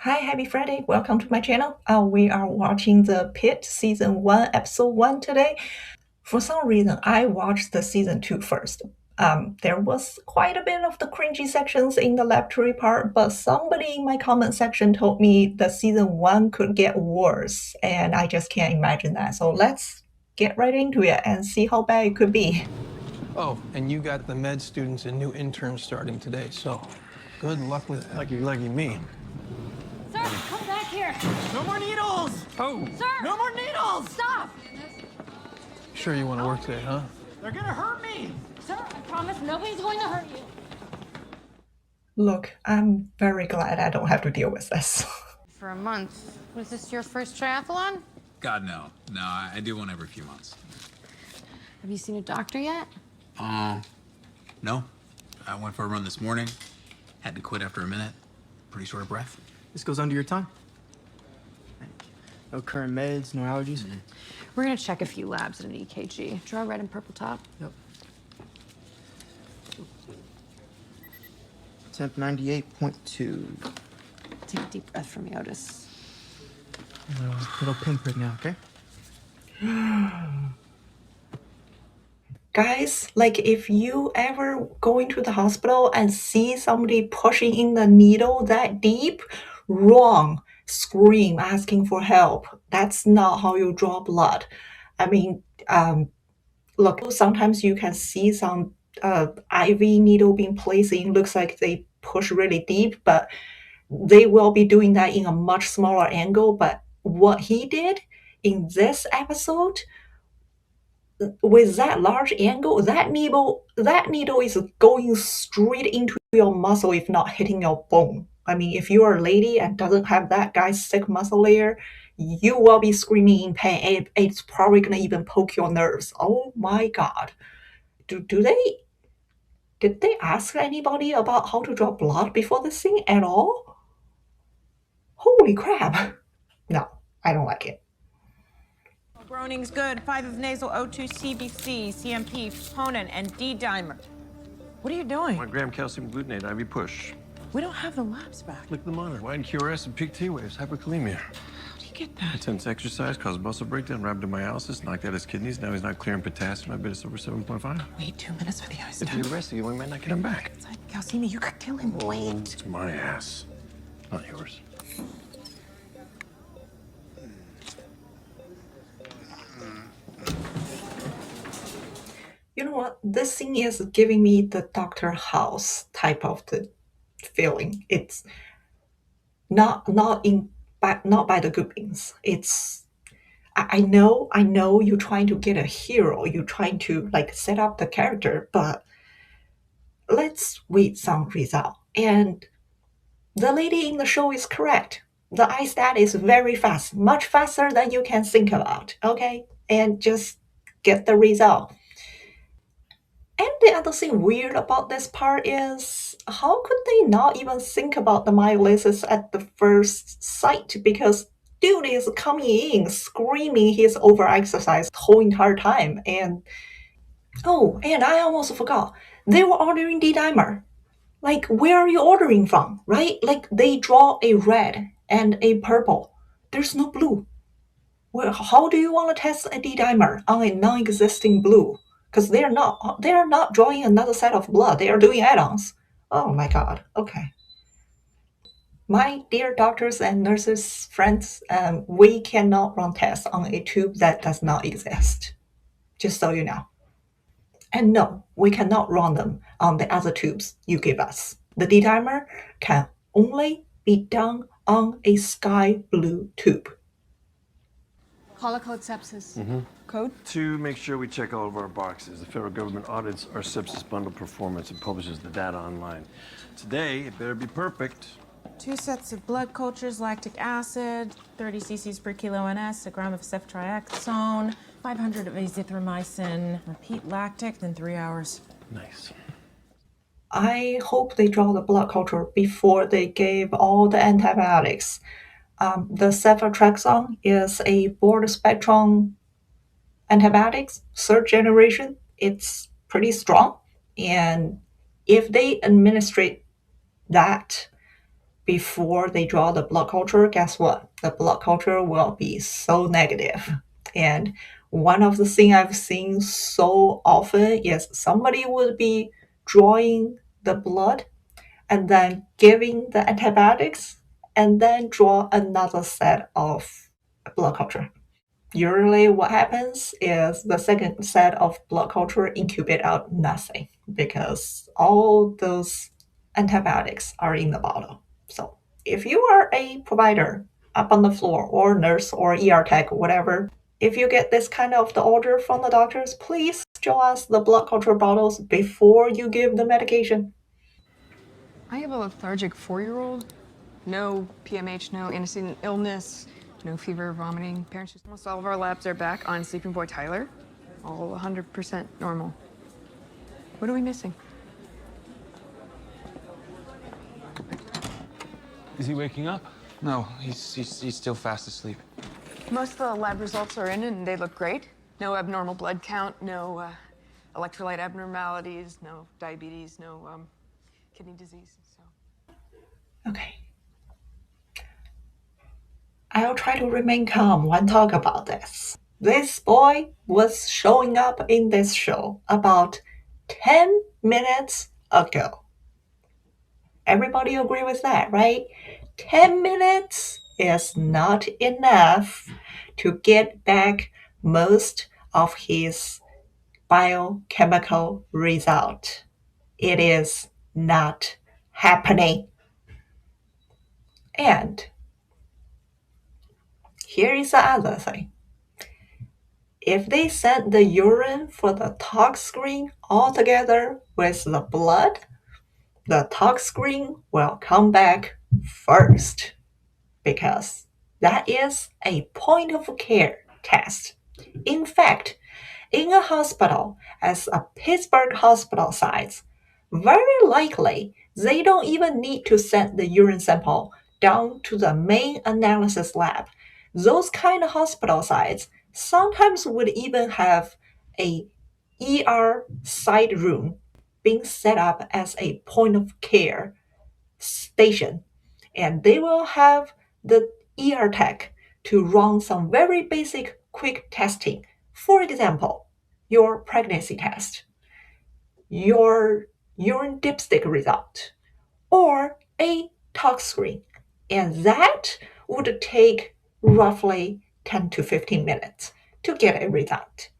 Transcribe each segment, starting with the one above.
Hi, happy Friday. Welcome to my channel. We are watching the PITT Season 1, Episode 1 today. For some reason, I watched the Season 2 first. There was quite a bit of the cringy sections in the laboratory part, but somebody in my comment section told me the Season 1 could get worse, and I just can't imagine that. So let's get right into it and see how bad it could be. Oh, and you got the med students and new interns starting today, so good luck with that. Lucky me. Sir, come back here. No more needles! Oh, Sir! No more needles! Stop! sure you want to work today, huh? They're gonna hurt me! Sir, I promise nobody's going to hurt you. Look, I'm very glad I don't have to deal with this. For a month. Was this your first triathlon? God, no. No, I do one every few months. Have you seen a doctor yet? No. I went for a run this morning. Had to quit after a minute. Pretty short of breath. This goes under your tongue. No current meds, no allergies. We're going to check a few labs at an EKG. Draw a red and purple top. Yep. Temp 98.2. Take a deep breath for me, Otis. Little pinprick now, okay? Guys, like if you ever go into the hospital and see somebody pushing in the needle that deep, wrong. Scream, asking for help. That's not how you draw blood. I mean, look, sometimes you can see some IV needle being placed in, looks like they push really deep, but they will be doing that in a much smaller angle. But what he did in this episode, with that large angle, that needle is going straight into your muscle, if not hitting your bone. I mean, if you're a lady and doesn't have that guy's thick muscle layer, you will be screaming in pain. It's probably gonna even poke your nerves. Oh my god. Did they ask anybody about how to draw blood before this scene at all? Holy crap. No, I don't like it. Groaning's good. 5 of nasal O2 CBC, CMP, troponin, and D-dimer. What are you doing? 1 gram calcium glutamate, IV push. We don't have the labs back. Look at the monitor. Wide QRS and peak T waves, hyperkalemia. How do you get that? Intense exercise caused muscle breakdown, rhabdomyolysis, knocked out his kidneys. Now he's not clearing potassium. I bet it's over 7.5. Wait 2 minutes for the If isotope. you arrest you, we might not get him back. It's like calcemia. You could kill him. Wait. It's my ass, not yours. You know what? This scene is giving me the Dr. House type of the feeling. It's not by the Goodwins. It's I know you're trying to get a hero. You're trying to like set up the character, but let's wait some result. And the lady in the show is correct. The iStat is very fast, much faster than you can think about. Okay, and just get the result. And the other thing weird about this part is how could they not even think about the myolysis at the first sight? Because dude is coming in screaming he's overexercised the whole entire time. And oh, and I almost forgot. They were ordering D-dimer. Like, where are you ordering from, right? Like, they draw a red and a purple. There's no blue. Well, how do you want to test a D-dimer on a non-existing blue? Because they are not drawing another set of blood. They are doing add-ons. Oh my god. Okay. My dear doctors and nurses friends, we cannot run tests on a tube that does not exist. Just so you know. And no, we cannot run them on the other tubes you give us. The D-dimer can only be done on a sky blue tube. Call a code sepsis. Code? To make sure we check all of our boxes, the federal government audits our sepsis bundle performance and publishes the data online. Today, it better be perfect. 2 sets of blood cultures, lactic acid, 30 cc's per kilo NS, a gram of ceftriaxone, 500 of azithromycin. Repeat lactic, then 3 hours. Nice. I hope they draw the blood culture before they gave all the antibiotics. The ceftriaxone is a broad spectrum antibiotics, 3rd generation. It's pretty strong. And if they administrate that before they draw the blood culture, guess what? The blood culture will be so negative. And one of the things I've seen so often is somebody would be drawing the blood and then giving the antibiotics and then draw another set of blood culture. Usually what happens is the second set of blood culture incubate out nothing because all those antibiotics are in the bottle. So if you are a provider up on the floor or nurse or ER tech, whatever, if you get this kind of the order from the doctors, please show us the blood culture bottles before you give the medication. I have a lethargic 4-year-old. No PMH, no antecedent illness, no fever, vomiting. Parents just almost all of our labs are back on Sleeping Boy Tyler. All 100% normal. What are we missing? Is he waking up? No, he's still fast asleep. Most of the lab results are in and they look great. No abnormal blood count, no electrolyte abnormalities, no diabetes, no kidney disease. So. Okay. I'll try to remain calm when talk about this. This boy was showing up in this show about 10 minutes ago. Everybody agree with that, right? 10 minutes is not enough to get back most of his biochemical result. It is not happening. And here is the other thing. If they send the urine for the tox screen all together with the blood, the tox screen will come back first because that is a point of care test. In fact, in a hospital as a Pittsburgh hospital size, very likely they don't even need to send the urine sample down to the main analysis lab. Those kind of hospital sites sometimes would even have a ER side room being set up as a point of care station. And they will have the ER tech to run some very basic quick testing. For example, your pregnancy test, your urine dipstick result, or a tox screen. And that would take roughly 10 to 15 minutes to get a result.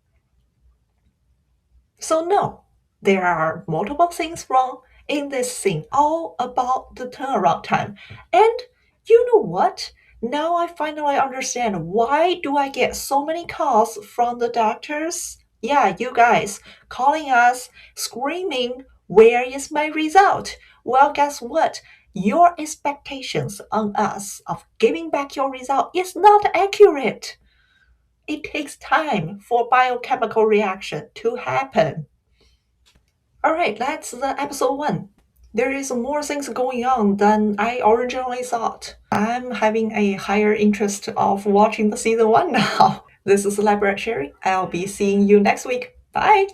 So no, there are multiple things wrong in this thing, all about the turnaround time. And you know what? Now I finally understand why do I get so many calls from the doctors? Yeah, you guys calling us, screaming, where is my result? Well, guess what? Your expectations on us of giving back your result is not accurate. It takes time for biochemical reaction to happen. All right, that's the episode 1. There is more things going on than I originally thought. I'm having a higher interest of watching the season 1 now. This is Library Sherry. I'll be seeing you next week. Bye!